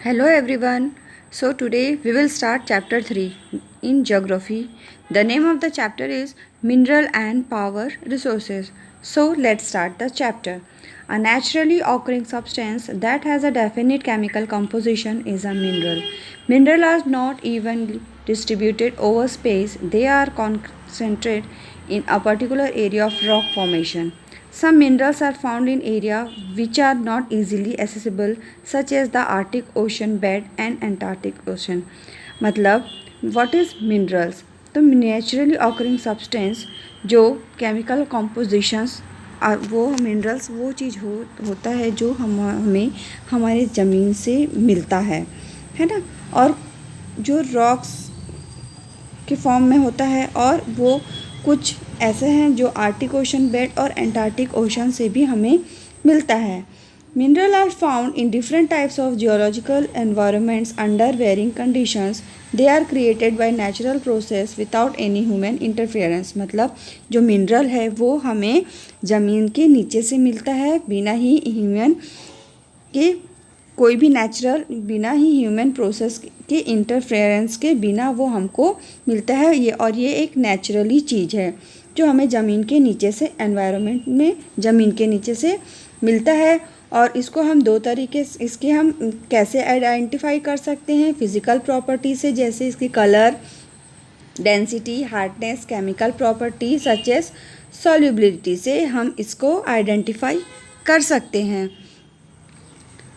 Hello everyone. So today we will start chapter 3 in geography. The name of the chapter is Mineral and Power Resources. So let's start the chapter. A naturally occurring substance that has a definite chemical composition is a mineral. Minerals are not evenly distributed over space. They are concentrated in a particular area of rock formation. Some minerals are found in areas which are not easily accessible, such as the Arctic Ocean bed and Antarctic Ocean. मतलब what is minerals? तो naturally occurring substance जो chemical compositions वो minerals वो चीज़ होता है जो हमें हमारे ज़मीन से मिलता है ना। और जो रॉक्स के फॉर्म में होता है और वो कुछ ऐसे हैं जो आर्टिक ओशन बेड और एंटार्क्टिक ओशन से भी हमें मिलता है। Mineral are found in different types of geological environments under varying conditions. They are created by natural process without any human interference. मतलब जो मिनरल है वो हमें ज़मीन के नीचे से मिलता है बिना ही ह्यूमन के कोई भी नेचुरल बिना ही ह्यूमन प्रोसेस के इंटरफेरेंस के बिना वो हमको मिलता है। ये एक नेचुरली चीज़ है जो हमें ज़मीन के नीचे से एनवायरनमेंट में ज़मीन के नीचे से मिलता है। और इसको हम दो तरीके से इसके हम कैसे आइडेंटिफाई कर सकते हैं, फिज़िकल प्रॉपर्टी से, जैसे इसकी colour, density, hardness, chemical property such as solubility से हम इसको आइडेंटिफाई कर सकते हैं।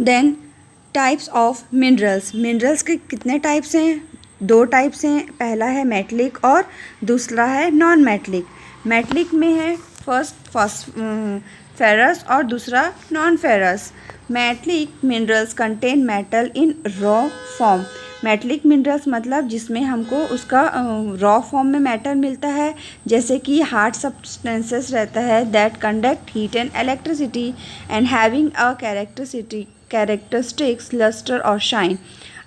Then types of minerals. Minerals के कितने टाइप्स हैं? दो टाइप्स हैं। पहला है मेटलिक और दूसरा है नॉन मेटलिक। मेटलिक में है फर्स्ट फेरस और दूसरा non ferrous. Metallic minerals contain metal इन रॉ फॉर्म। मेटलिक मिनरल्स मतलब जिसमें हमको उसका रॉ फॉर्म में मेटल मिलता है, जैसे कि हार्ड सब्सटेंसेस रहता है that conduct heat and electricity and having a characteristics lustre और शाइन।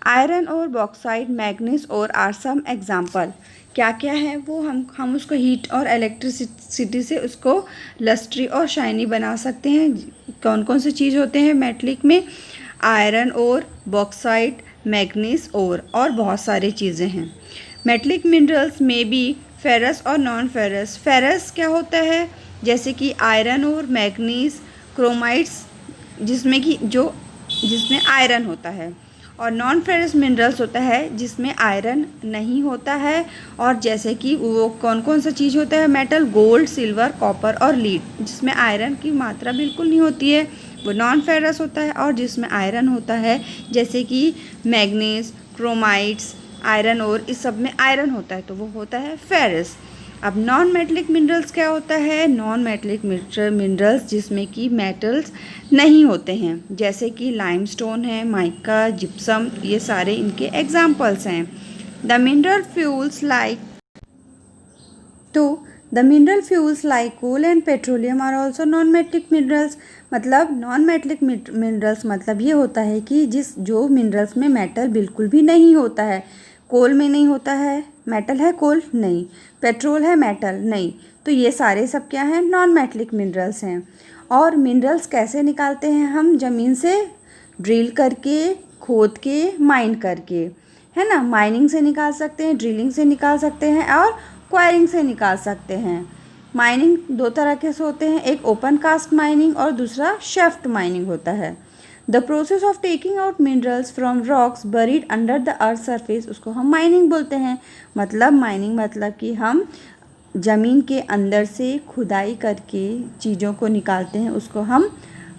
आयरन और बॉक्साइट, मैग्नीज और आर सम एग्जाम्पल। क्या क्या है वो हम उसको हीट और इलेक्ट्रिसिटी से उसको लस्ट्री और शाइनी बना सकते हैं। कौन कौन से चीज़ होते हैं मेटलिक में? आयरन और बॉक्साइट, मैग्नीज और बहुत सारी चीज़ें हैं। मेटलिक मिनरल्स में भी फेरस और नॉन फेरस। फेरस क्या होता है? जैसे कि आयरन और मैग्नीज, क्रोमाइट्स जिसमें आयरन होता है, और नॉन फेरस मिनरल्स होता है जिसमें आयरन नहीं होता है। और जैसे कि वो कौन कौन सा चीज़ होता है मेटल? गोल्ड, सिल्वर, कॉपर और लीड, जिसमें आयरन की मात्रा बिल्कुल नहीं होती है, वो नॉन फेरस होता है। और जिसमें आयरन होता है जैसे कि मैग्नीज, क्रोमाइट्स, आयरन और इस सब में आयरन होता है तो वो होता है फेरस। अब नॉन मेटलिक मिनरल्स क्या होता है? नॉन मेटलिक मिनरल्स जिसमें कि मेटल्स नहीं होते हैं, जैसे कि लाइमस्टोन है, माइका, जिप्सम, ये सारे इनके एग्जाम्पल्स हैं। The mineral fuels like coal and petroleum are also non metallic minerals. मतलब नॉन मेटलिक मिनरल्स मतलब ये होता है कि जो मिनरल्स में मेटल बिल्कुल भी नहीं होता है। कोल में नहीं होता है, मेटल है कोल नहीं, पेट्रोल है मेटल नहीं, तो ये सारे सब क्या हैं? नॉन मेटलिक मिनरल्स हैं। और मिनरल्स कैसे निकालते हैं हम? ज़मीन से ड्रिल करके, खोद के, माइन करके, है ना। माइनिंग से निकाल सकते हैं, ड्रिलिंग से निकाल सकते हैं और क्वायरिंग से निकाल सकते हैं। माइनिंग दो तरह के से होते हैं, एक ओपन कास्ट माइनिंग और दूसरा शेफ्ट माइनिंग होता है। The process of taking out minerals from rocks buried under the earth surface, उसको हम माइनिंग बोलते हैं। मतलब माइनिंग मतलब कि हम ज़मीन के अंदर से खुदाई करके चीज़ों को निकालते हैं, उसको हम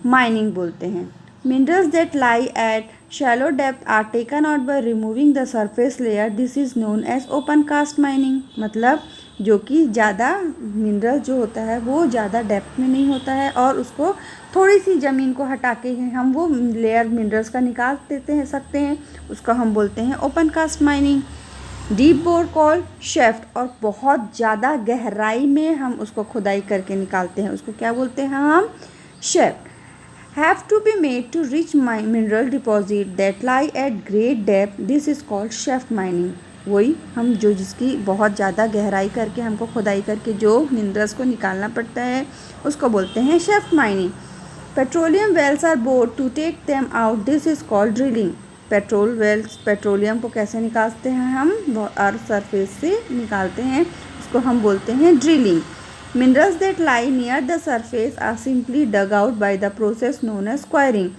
माइनिंग बोलते हैं। Minerals that lie at shallow depth are taken out by removing the surface layer, this is known as open cast mining. मतलब जो कि ज़्यादा मिनरल जो होता है वो ज़्यादा डेप्थ में नहीं होता है और उसको थोड़ी सी ज़मीन को हटा के हम वो लेयर मिनरल्स का निकाल सकते हैं, उसको हम बोलते हैं open cast mining. Deep bore call shaft, और बहुत ज़्यादा गहराई में हम उसको खुदाई करके निकालते हैं, उसको क्या बोलते हैं हम? Shaft. Have to be made to reach mineral deposit that lie at great depth, this is called shaft mining. वही हम जिसकी बहुत ज़्यादा गहराई करके हमको खुदाई करके जो मिनरल्स को निकालना पड़ता है उसको बोलते हैं shaft mining. Petroleum wells are bored to take them out, this is called drilling. Petrol wells, petroleum को कैसे निकालते हैं हम, वो अर्थ सरफेस से निकालते हैं, इसको हम बोलते हैं drilling. Minerals that lie near the surface are simply dug out by the process known as quarrying.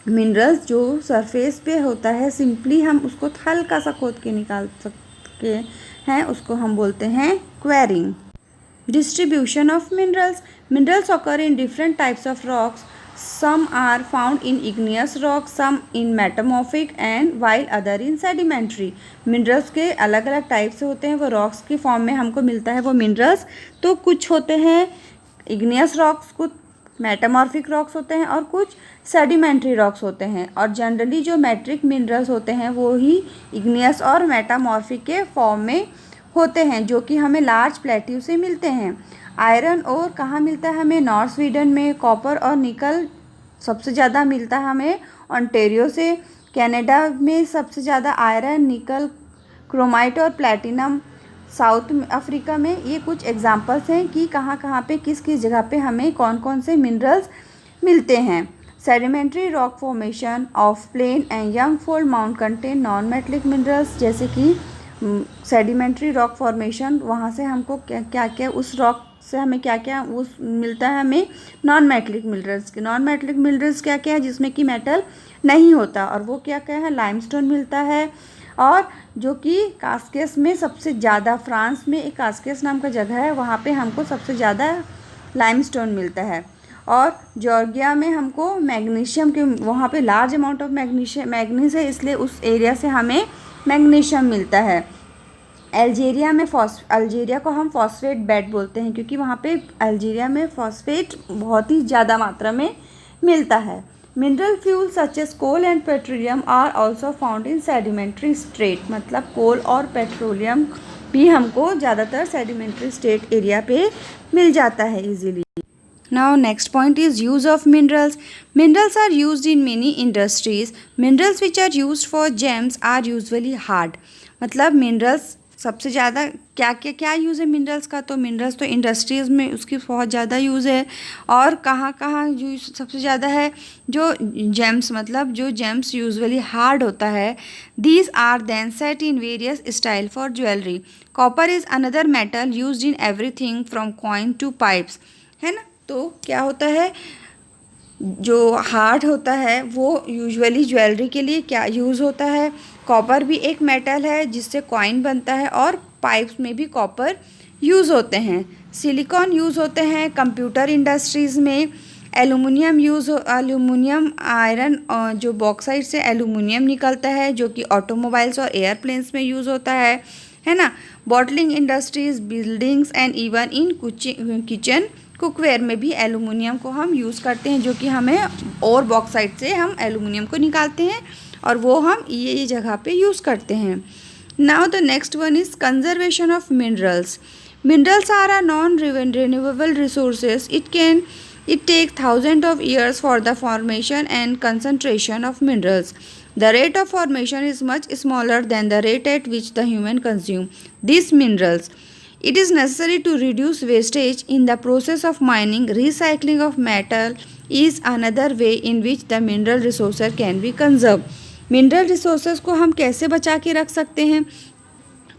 Minerals जो सरफेस पे होता है, सिंपली हम उसको हल्का सा खोद के निकाल सकते हैं, उसको हम बोलते हैं quarrying. Distribution of minerals. Minerals occur in different types of rocks. Some are found in igneous rocks, some in metamorphic and while other in sedimentary. Minerals के अलग अलग टाइप से होते हैं, वो रॉक्स की फॉर्म में हमको मिलता है वो मिनरल्स। तो कुछ होते हैं इग्नियस रॉक्स, कुछ मेटामॉर्फिक रॉक्स होते हैं और कुछ सेडिमेंट्री रॉक्स होते हैं। और जनरली जो मेट्रिक मिनरल्स होते हैं वो ही इग्नियस और मेटामॉर्फिक के फॉर्म में होते हैं, जो कि हमें लार्ज प्लेट्यू से मिलते हैं। आयरन और कहाँ मिलता है हमें, नॉर्थ स्वीडन में। कॉपर और निकल सबसे ज़्यादा मिलता है हमें ओंटारियो से। कनाडा में सबसे ज़्यादा आयरन, निकल, क्रोमाइट और प्लैटिनम। साउथ अफ्रीका में। ये कुछ एग्जांपल्स हैं कि कहाँ कहाँ पे किस किस जगह पे हमें कौन कौन से मिनरल्स मिलते हैं। Sedimentary rock formation of plain and young fold mount contain non metallic minerals, जैसे कि सेडिमेंट्री रॉक फॉर्मेशन, वहाँ से हमको क्या क्या उस रॉक से हमें क्या क्या उस मिलता है हमें नॉन मेटलिक मिनरल्स के। नॉन मेटलिक मिनरल्स क्या क्या है, जिसमें कि मेटल नहीं होता, और वो क्या क्या है, लाइमस्टोन मिलता है। और जो कि कास्केस में सबसे ज़्यादा, फ्रांस में एक कास्केस नाम का जगह है, वहाँ पे हमको सबसे ज़्यादा लाइमस्टोन मिलता है। और जॉर्जिया में हमको मैग्नीशियम के, वहाँ पे लार्ज अमाउंट ऑफ मैग्नीज है, इसलिए उस एरिया से हमें मैग्नीशियम मिलता है। अल्जीरिया में अल्जीरिया को हम फॉस्फेट बेड बोलते हैं, क्योंकि वहाँ पे अल्जीरिया में फॉस्फेट बहुत ही ज़्यादा मात्रा में मिलता है। Mineral fuel such as coal and petroleum are also found in sedimentary state, मतलब कोल और पेट्रोलियम भी हमको ज़्यादातर सेडिमेंट्री स्टेट एरिया पे मिल जाता है easily. Now next point is use of minerals. Minerals are used in many industries. Minerals which are used for gems are usually hard. मतलब minerals सबसे ज़्यादा क्या यूज़ है मिनरल्स का, तो मिनरल्स तो इंडस्ट्रीज़ में उसकी बहुत ज़्यादा यूज़ है। और कहाँ यूज़ सबसे ज़्यादा है, जो जेम्स, मतलब जो जेम्स यूजुअली हार्ड होता है। These are then set in various style for jewellery. Copper is another metal use in everything from coin to pipes, है ना। तो क्या होता है, जो हार्ड होता है वो यूजुअली ज्वेलरी के लिए क्या यूज़ होता है। कॉपर भी एक मेटल है जिससे कॉइन बनता है, और पाइप्स में भी कॉपर यूज़ होते हैं। सिलिकॉन यूज़ होते हैं कंप्यूटर इंडस्ट्रीज़ में। एल्यूमिनियम आयरन, जो बॉक्साइट से एल्यूमिनियम निकलता है, जो कि ऑटोमोबाइल्स और एयरप्लेन्स में यूज़ होता है ना। Bottling industries, buildings and even in kitchen cookware में भी एल्यूमिनियम को हम यूज़ करते हैं, जो कि हमें और बॉक्साइट से हम एल्यूमिनियम को निकालते हैं और वो हम ये जगह पे यूज़ करते हैं। Now the next one is conservation of minerals. Minerals are a non renewable resources. It take thousand of years for the formation and concentration of minerals. The rate of formation is much smaller than the rate at which the human consume these minerals. It is necessary to reduce wastage in the process of mining. Recycling of metal is another way in which the mineral resources can be conserved. Mineral resources को हम कैसे बचा के रख सकते हैं,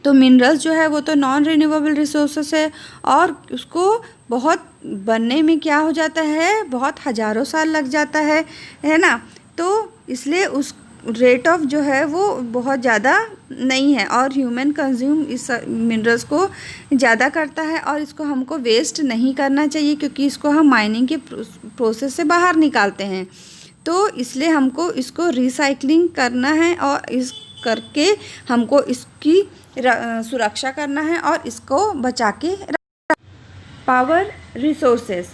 तो minerals जो है वो तो नॉन रिन्यूएबल रिसोर्सेस है, और उसको बहुत बनने में क्या हो जाता है, बहुत हज़ारों साल लग जाता है ना। तो इसलिए उस रेट ऑफ जो है वो बहुत ज़्यादा नहीं है, और ह्यूमन कंज्यूम इस मिनरल्स को ज़्यादा करता है, और इसको हमको वेस्ट नहीं करना चाहिए, क्योंकि इसको हम माइनिंग के प्रोसेस से बाहर निकालते हैं। तो इसलिए हमको इसको रिसाइकलिंग करना है, और इस करके हमको इसकी सुरक्षा करना है और इसको बचा के। Power resources,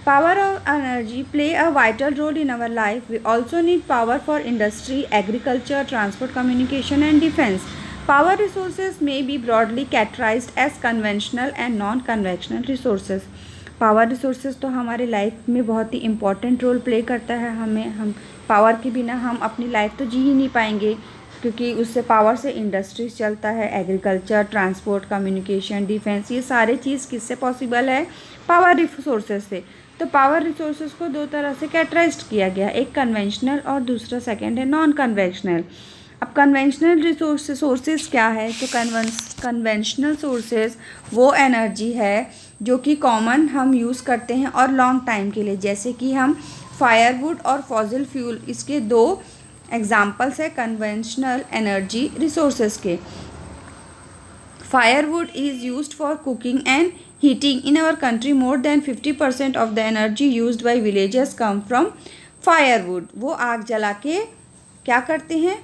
power or energy play a vital role in our life. We also need power for industry, agriculture, transport, communication and defense. Power resources may be broadly categorized as conventional and non-conventional resources. Power resources तो हमारे life में बहुत ही important role play करता है। हम power के बिना हम अपनी लाइफ तो जी ही नहीं पाएंगे, क्योंकि उससे पावर से इंडस्ट्रीज चलता है, एग्रीकल्चर, ट्रांसपोर्ट, कम्युनिकेशन, डिफेंस, ये सारे चीज़ किससे पॉसिबल है, पावर रिसोर्सेज से। तो पावर रिसोर्सेज को दो तरह से कैटेगराइज्ड किया गया, एक कन्वेंशनल और दूसरा सेकंड है नॉन कन्वेंशनल। अब कन्वेंशनल सोर्सेज क्या है, तो कन्वेंशनल सोर्सेज वो एनर्जी है जो कि कॉमन हम यूज़ करते हैं और लॉन्ग टाइम के लिए, जैसे कि हम फायरवुड और फॉसिल फ्यूल, इसके दो एग्जाम्पल्स है कन्वेंशनल एनर्जी रिसोर्सेज के। Firewood is used for cooking and heating. In our country, more than 50% of the energy used by villagers come from firewood. वो आग जला के क्या करते हैं,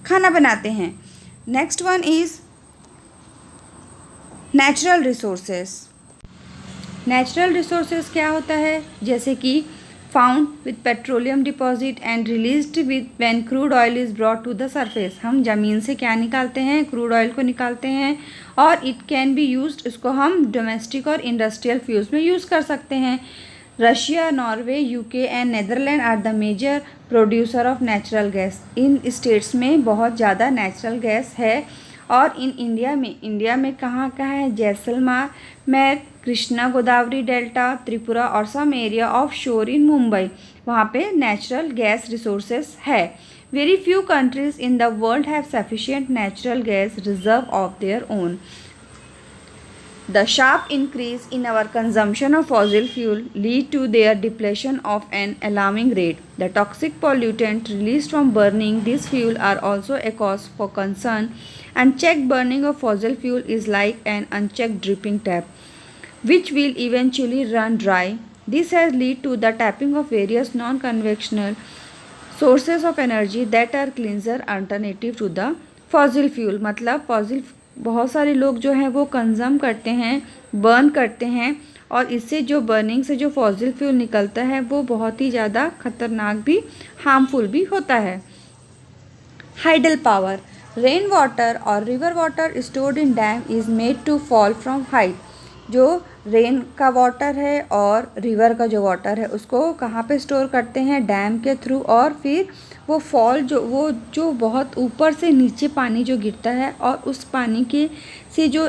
खाना बनाते हैं। Next one is natural resources. Natural resources क्या होता है, जैसे कि found with petroleum deposit and released with when crude oil is brought to the surface. हम ज़मीन से क्या निकालते हैं, क्रूड ऑयल को निकालते हैं, और इट कैन बी यूज्ड, इसको हम डोमेस्टिक और इंडस्ट्रियल फ्यूल्स में यूज़ कर सकते हैं। Russia, Norway, UK and Netherland are the major producer of natural gas. इन स्टेट्स में बहुत ज़्यादा नेचुरल गैस है। और इन इंडिया में कहाँ कहाँ है, जैसलमेर, कृष्णा गोदावरी डेल्टा, त्रिपुरा और सम एरिया ऑफ शोर इन मुंबई, वहाँ पे नेचुरल गैस रिसोर्सेस है। Very few countries in the world have sufficient natural gas reserve of their own. The sharp increase in our consumption of fossil fuel lead to their depletion of an alarming rate. The toxic pollutants released from burning this fuel are also a cause for concern, and checked burning of fossil fuel is like an unchecked dripping tap, which will eventually run dry. This has led to the tapping of various non-conventional sources of energy that are cleaner alternative to the fossil fuel. मतलब fossil बहुत सारे लोग जो हैं वो कंज़म करते हैं, burn करते हैं, और इससे जो बर्निंग से जो फॉसिल फ्यूल निकलता है वो बहुत ही ज़्यादा खतरनाक भी, हार्मफुल भी होता है। हाइडल पावर, रेन वाटर और river water stored in dam is made to fall from height. जो रेन का वाटर है और रिवर का जो वाटर है उसको कहाँ पे स्टोर करते हैं, डैम के थ्रू, और फिर वो फॉल जो बहुत ऊपर से नीचे पानी जो गिरता है, और उस पानी के से जो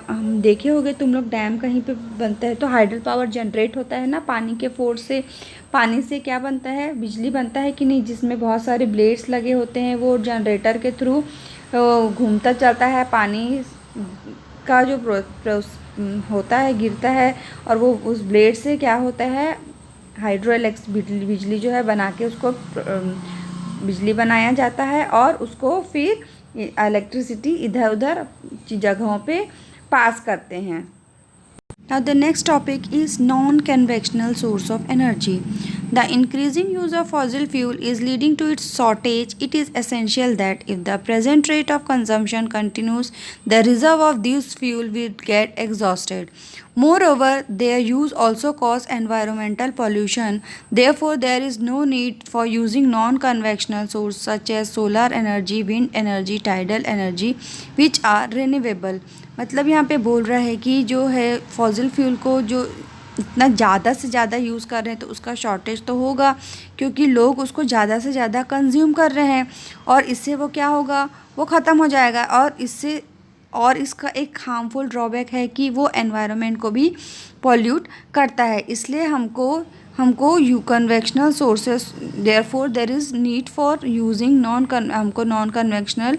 हम देखे होंगे तुम लोग, डैम कहीं पे बनता है तो हाइडल पावर जनरेट होता है ना, पानी के फोर्स से। पानी से क्या बनता है, बिजली बनता है कि नहीं, जिसमें बहुत सारे ब्लेड्स लगे होते हैं, वो जनरेटर के थ्रू घूमता चलता है, पानी का जो होता है गिरता है, और वो उस ब्लेड से क्या होता है, हाइड्रो बिजली जो है बना के उसको बिजली बनाया जाता है, और उसको फिर इलेक्ट्रिसिटी इधर उधर जगहों पे पास करते हैं। Now the next topic is non-conventional source of energy. The increasing use of fossil fuel is leading to its shortage. It is essential that if the present rate of consumption continues, the reserve of this fuel will get exhausted. Moreover, their use also causes environmental pollution. Therefore, there is no need for using non-conventional sources such as solar energy, wind energy, tidal energy, which are renewable. मतलब यहाँ पे बोल रहा है कि जो है fossil fuel को जो इतना ज़्यादा से ज़्यादा यूज़ कर रहे हैं तो उसका शॉर्टेज तो होगा, क्योंकि लोग उसको ज़्यादा से ज़्यादा कंज्यूम कर रहे हैं, और इससे वो क्या होगा, वो ख़त्म हो जाएगा। और इसका एक हार्मफुल ड्रॉबैक है कि वो एनवायरनमेंट को भी पॉल्यूट करता है। इसलिए हमको conventional sources, therefore there is need for using हमको नॉन कन्वेंशनल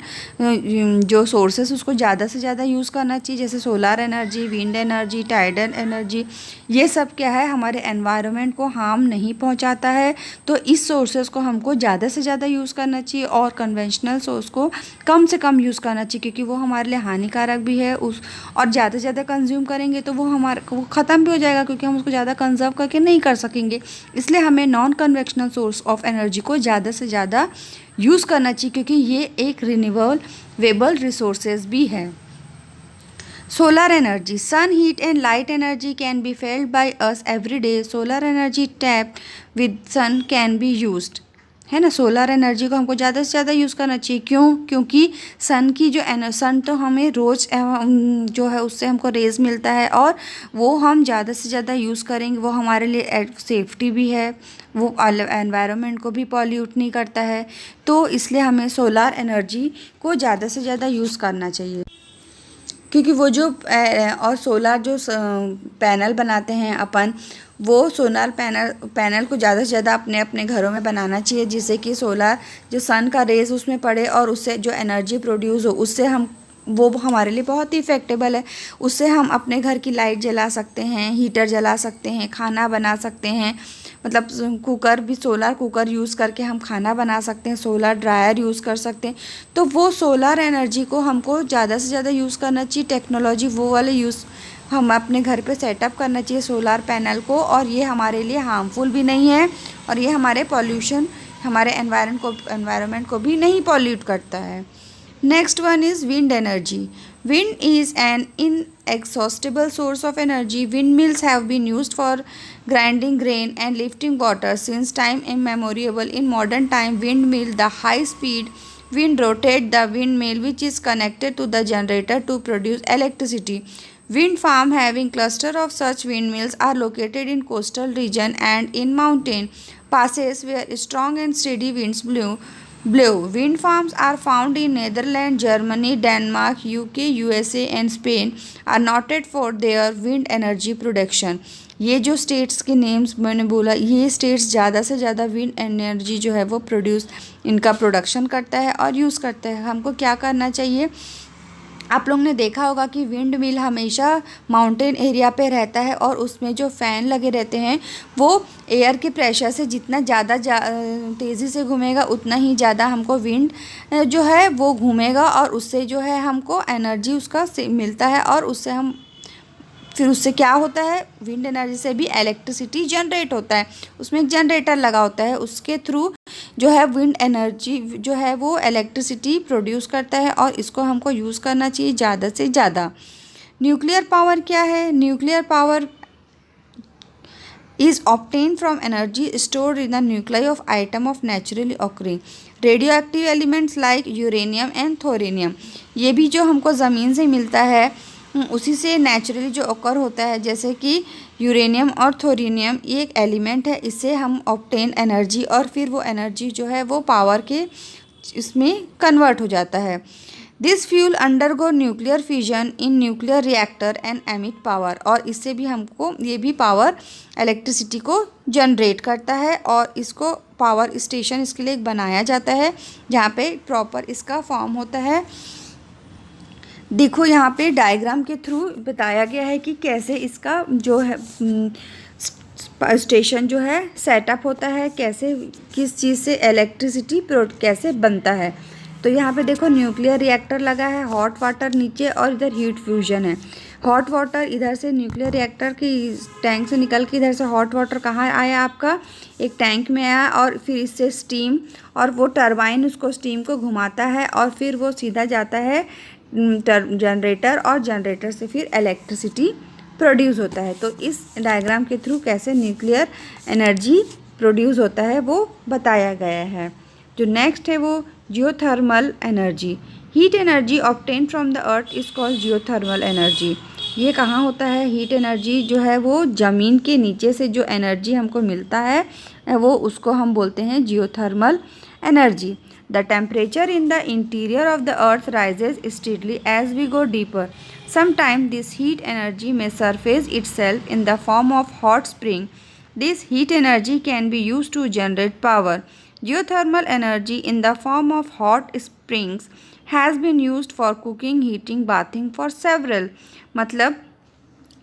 जो सोर्सेस उसको ज़्यादा से ज़्यादा यूज़ करना चाहिए, जैसे solar energy, wind energy, tidal energy. ये सब क्या है, हमारे एनवायरनमेंट को हार्म नहीं पहुंचाता है, तो इस सोर्सेस को हमको ज़्यादा से ज़्यादा यूज़ करना चाहिए, और कन्वेंशनल सोर्स को कम से कम यूज़ करना चाहिए, क्योंकि वो हमारे लिए हानिकारक भी है। और ज़्यादा से ज़्यादा कंज्यूम करेंगे तो वो ख़त्म भी हो जाएगा, क्योंकि हम उसको ज़्यादा कंजर्व करके नहीं कर सकेंगे। इसलिए हमें non conventional source of energy को ज़्यादा से ज़्यादा यूज़ करना चाहिए, क्योंकि ये एक रिन्यूएबल रिसोर्सेज भी है। Solar energy, sun heat and light energy can be felt by us every day. Solar energy tapped with sun can be used, है ना। सोलर एनर्जी को हमको ज़्यादा से ज़्यादा यूज़ करना चाहिए। क्यों? क्योंकि सन तो हमें रोज़ जो है उससे हमको रेज मिलता है, और वो हम ज़्यादा से ज़्यादा यूज़ करेंगे, वो हमारे लिए सेफ्टी भी है, वो एनवायरनमेंट को भी पॉल्यूट नहीं करता है। तो इसलिए हमें सोलर एनर्जी को ज़्यादा से ज़्यादा यूज़ करना चाहिए। क्योंकि वो जो और सोलर जो पैनल बनाते हैं अपन, वो सोलर पैनल को ज़्यादा से ज़्यादा अपने अपने घरों में बनाना चाहिए, जिससे कि सोलर जो सन का रेज़ उसमें पड़े और उससे जो एनर्जी प्रोड्यूस हो, उससे हम वो हमारे लिए बहुत ही इफ़ेक्टेबल है। उससे हम अपने घर की लाइट जला सकते हैं, हीटर जला सकते हैं, खाना बना सकते हैं। मतलब कुकर भी, सोलर कुकर यूज़ करके हम खाना बना सकते हैं, सोलर ड्रायर यूज़ कर सकते हैं। तो वो सोलर एनर्जी को हमको ज़्यादा से ज़्यादा यूज़ करना चाहिए। टेक्नोलॉजी वो वाले यूज़ हम अपने घर पे सेटअप करना चाहिए सोलर पैनल को, और ये हमारे लिए हार्मफुल भी नहीं है, और ये हमारे पॉल्यूशन, हमारे एनवायरनमेंट को भी नहीं पॉल्यूट करता है। Next one is wind energy. Wind is an inexhaustible source of energy. Windmills have been used for grinding grain and lifting water since time immemorial. In modern time, windmill, the high-speed wind rotate the windmill which is connected to the generator to produce electricity. Wind farm having cluster of such windmills are located in coastal region and in mountain passes where strong and steady winds blow. Wind farms are found in Netherlands, Germany, Denmark, UK, USA and Spain are noted for their wind energy production. ये जो states के names मैंने बोला, ये states ज़्यादा से ज़्यादा wind energy जो है वो इनका प्रोडक्शन करता है और यूज़ करता है। हमको क्या करना चाहिए, आप लोग ने देखा होगा कि विंड मिल हमेशा माउंटेन एरिया पे रहता है, और उसमें जो फ़ैन लगे रहते हैं वो एयर के प्रेशर से जितना ज़्यादा तेज़ी से घूमेगा, उतना ही ज़्यादा हमको विंड जो है वो घूमेगा, और उससे जो है हमको एनर्जी उसका मिलता है, और उससे हम फिर उससे क्या होता है, विंड एनर्जी से भी इलेक्ट्रिसिटी जनरेट होता है। उसमें एक जनरेटर लगा होता है, उसके थ्रू जो है विंड एनर्जी जो है वो इलेक्ट्रिसिटी प्रोड्यूस करता है, और इसको हमको यूज़ करना चाहिए ज़्यादा से ज़्यादा। न्यूक्लियर पावर क्या है, nuclear power is obtained from energy stored in the nuclei of atom of naturally occurring radioactive elements like uranium and thorium। ये भी जो हमको ज़मीन से मिलता है उसी से नेचुरली जो ऑकर होता है, जैसे कि यूरेनियम और थोरियम, ये एक एलिमेंट है, इससे हम ऑब्टेन एनर्जी, और फिर वो एनर्जी जो है वो पावर के इसमें कन्वर्ट हो जाता है। This fuel undergo nuclear fusion in nuclear reactor and emit power, और इससे भी हमको ये भी पावर इलेक्ट्रिसिटी को जनरेट करता है, और इसको पावर स्टेशन इसके लिए बनाया जाता है जहाँ पे प्रॉपर इसका फॉर्म होता है। देखो यहाँ पे डायग्राम के थ्रू बताया गया है कि कैसे इसका जो है स्टेशन जो है सेटअप होता है, कैसे किस चीज़ से इलेक्ट्रिसिटी कैसे बनता है। तो यहाँ पे देखो न्यूक्लियर रिएक्टर लगा है, हॉट वाटर नीचे, और इधर हीट फ्यूजन है। हॉट वाटर इधर से न्यूक्लियर रिएक्टर की टैंक से निकल के इधर से हॉट वाटर कहाँ आया, आपका एक टैंक में आया, और फिर इससे स्टीम, और वो टरबाइन उसको स्टीम को घुमाता है, और फिर वो सीधा जाता है जनरेटर, और जनरेटर से फिर इलेक्ट्रिसिटी प्रोड्यूस होता है। तो इस डायग्राम के थ्रू कैसे न्यूक्लियर एनर्जी प्रोड्यूस होता है वो बताया गया है। जो नेक्स्ट है वो geothermal energy. Heat energy obtain from the earth is called geothermal energy. ये कहाँ होता है, हीट एनर्जी जो है वो ज़मीन के नीचे से जो एनर्जी हमको मिलता है वो उसको हम बोलते हैं geothermal energy. The temperature in the interior of the earth rises steadily as we go deeper. Sometimes this heat energy may surface itself in the form of hot spring. This heat energy can be used to generate power. Geothermal energy in the form of hot springs has been used for cooking, heating, bathing for several. मतलब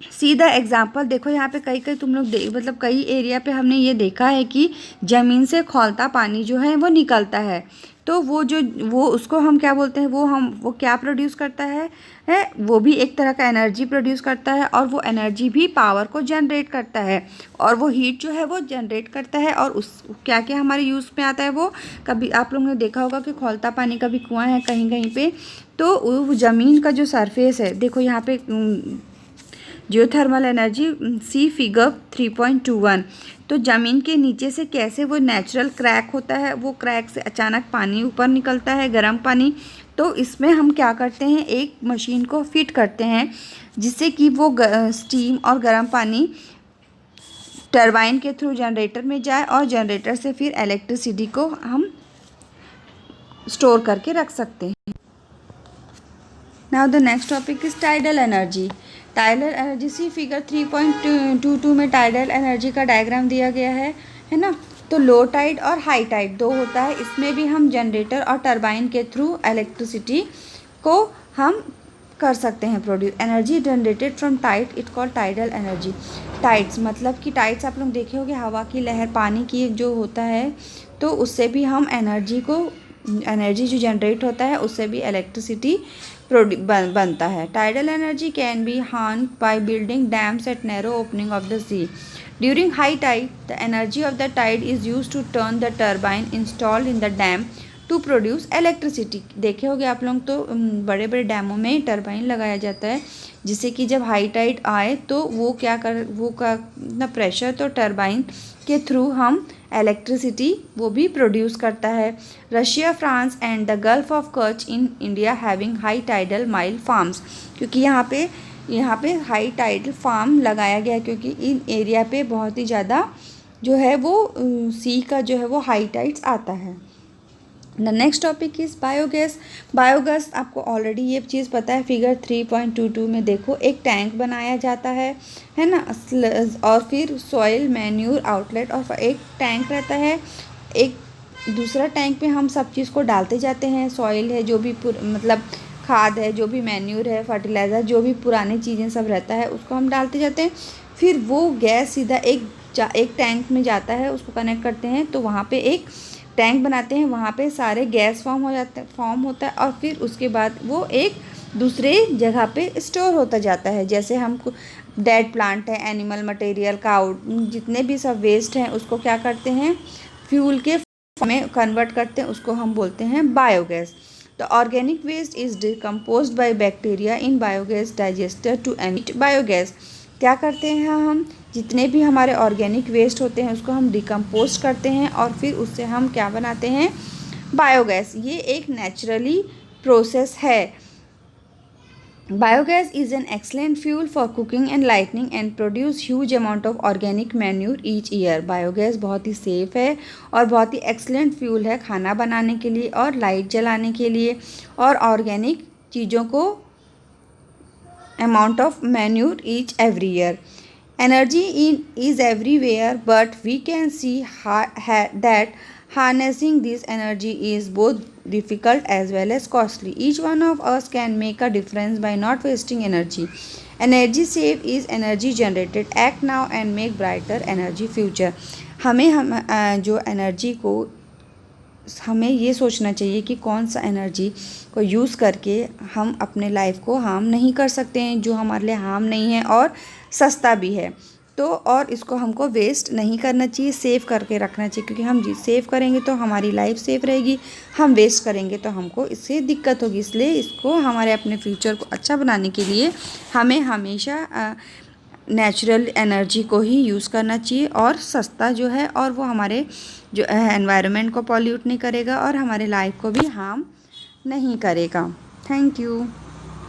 सीधा example देखो यहाँ पे कई तुम लोग मतलब कई एरिया पे हमने ये देखा है कि ज़मीन से खौलता पानी जो है वो निकलता है। तो वो उसको हम क्या बोलते हैं, वो क्या प्रोड्यूस करता है वो भी एक तरह का एनर्जी प्रोड्यूस करता है, और वो एनर्जी भी पावर को जनरेट करता है, और वो हीट जो है वो जनरेट करता है, और उस क्या क्या हमारे यूज़ में आता है। वो कभी आप लोगों ने देखा होगा कि खौलता पानी का भी कुआँ है कहीं कहीं पे, तो वो ज़मीन का जो सरफेस है, देखो यहाँ पे जियोथर्मल एनर्जी सी फिगर 3.21। तो ज़मीन के नीचे से कैसे वो नेचुरल क्रैक होता है, वो क्रैक से अचानक पानी ऊपर निकलता है, गर्म पानी। तो इसमें हम क्या करते हैं, एक मशीन को फिट करते हैं जिससे कि वो स्टीम और गर्म पानी टरबाइन के थ्रू जनरेटर में जाए, और जनरेटर से फिर इलेक्ट्रिसिटी को हम स्टोर करके रख सकते हैं। Now the next topic is tidal energy. Tidal energy see figure 3.22 में टाइडल एनर्जी का डायग्राम दिया गया है ना। तो लो टाइड और हाई टाइड दो होता है। इसमें भी हम जनरेटर और टरबाइन के थ्रू इलेक्ट्रिसिटी को हम कर सकते हैं produce. Energy generated from tide it called tidal energy. Tides मतलब कि टाइड्स आप लोग देखे होंगे, हवा की लहर, पानी की जो होता है, तो उससे भी हम एनर्जी जो जनरेट होता है उससे भी इलेक्ट्रिसिटी बनता है। Tidal energy can be harnessed by building dams at narrow opening of the sea. During high tide the energy of the tide is use to turn the turbine installed in the dam to produce electricity. देखे होगे आप लोग, तो बड़े बड़े डैमों में turbine लगाया जाता है, जिससे कि जब हाई टाइड आए तो वो का प्रेशर तो टरबाइन के थ्रू हम इलेक्ट्रिसिटी वो भी प्रोड्यूस करता है। Russia, France and the gulf of Kutch in India having high tidal mile farms. क्योंकि यहाँ पे हाई टाइडल फार्म लगाया गया, क्योंकि इन एरिया पे बहुत ही ज़्यादा जो है वो सी का जो है वो हाई टाइड्स आता है। The next topic is biogas. Biogas आपको ऑलरेडी ये चीज़ पता है, फिगर 3.22 में देखो एक टैंक बनाया जाता है ना, और फिर सॉइल मैन्यूर आउटलेट, और एक टैंक रहता है, एक दूसरा टैंक पे हम सब चीज़ को डालते जाते हैं। सॉइल है, जो भी मतलब खाद है, जो भी मैन्यूर है, फर्टिलाइज़र, जो भी पुरानी चीज़ें सब रहता है उसको हम डालते जाते हैं। फिर वो गैस सीधा एक टैंक में जाता है, उसको कनेक्ट करते हैं, तो वहाँ पे एक टैंक बनाते हैं, वहाँ पे सारे गैस फॉर्म होता है, और फिर उसके बाद वो एक दूसरे जगह पे स्टोर होता जाता है। जैसे हम डेड प्लांट है, एनिमल मटेरियल, काउ, जितने भी सब वेस्ट हैं उसको क्या करते हैं, फ्यूल के में कन्वर्ट करते हैं, उसको हम बोलते हैं biogas. The organic waste is decomposed by bacteria in biogas digester to emit biogas. क्या करते हैं हम, जितने भी हमारे ऑर्गेनिक वेस्ट होते हैं उसको हम डिकम्पोज करते हैं, और फिर उससे हम क्या बनाते हैं, बायोगैस। ये एक नेचुरली प्रोसेस है। Biogas is an excellent fuel for cooking and lightning and produce huge amount of organic manure each year. Biogas बहुत ही सेफ़ है और बहुत ही एक्सलेंट फ्यूल है खाना बनाने के लिए और लाइट जलाने के लिए, और ऑर्गेनिक चीज़ों को amount of manure each every year. Energy is everywhere, but we can see that harnessing this energy is both difficult as well as costly. Each one of us can make a difference by not wasting energy. Energy save is energy generated. Act now and make brighter energy future. हमें जो energy को हमें ये सोचना चाहिए कि कौन सा एनर्जी को यूज़ करके हम अपने लाइफ को हार्म नहीं कर सकते हैं, जो हमारे लिए हार्म नहीं है और सस्ता भी है। तो और इसको हमको वेस्ट नहीं करना चाहिए, सेव करके रखना चाहिए, क्योंकि हम सेव करेंगे तो हमारी लाइफ सेफ रहेगी, हम वेस्ट करेंगे तो हमको इससे दिक्कत होगी। इसलिए इसको हमारे अपने फ्यूचर को अच्छा बनाने के लिए हमें हमेशा नेचुरल एनर्जी को ही यूज़ करना चाहिए, और सस्ता जो है, और वो हमारे जो एनवायरनमेंट को पॉल्यूट नहीं करेगा और हमारे लाइफ को भी हार्म नहीं करेगा। Thank you.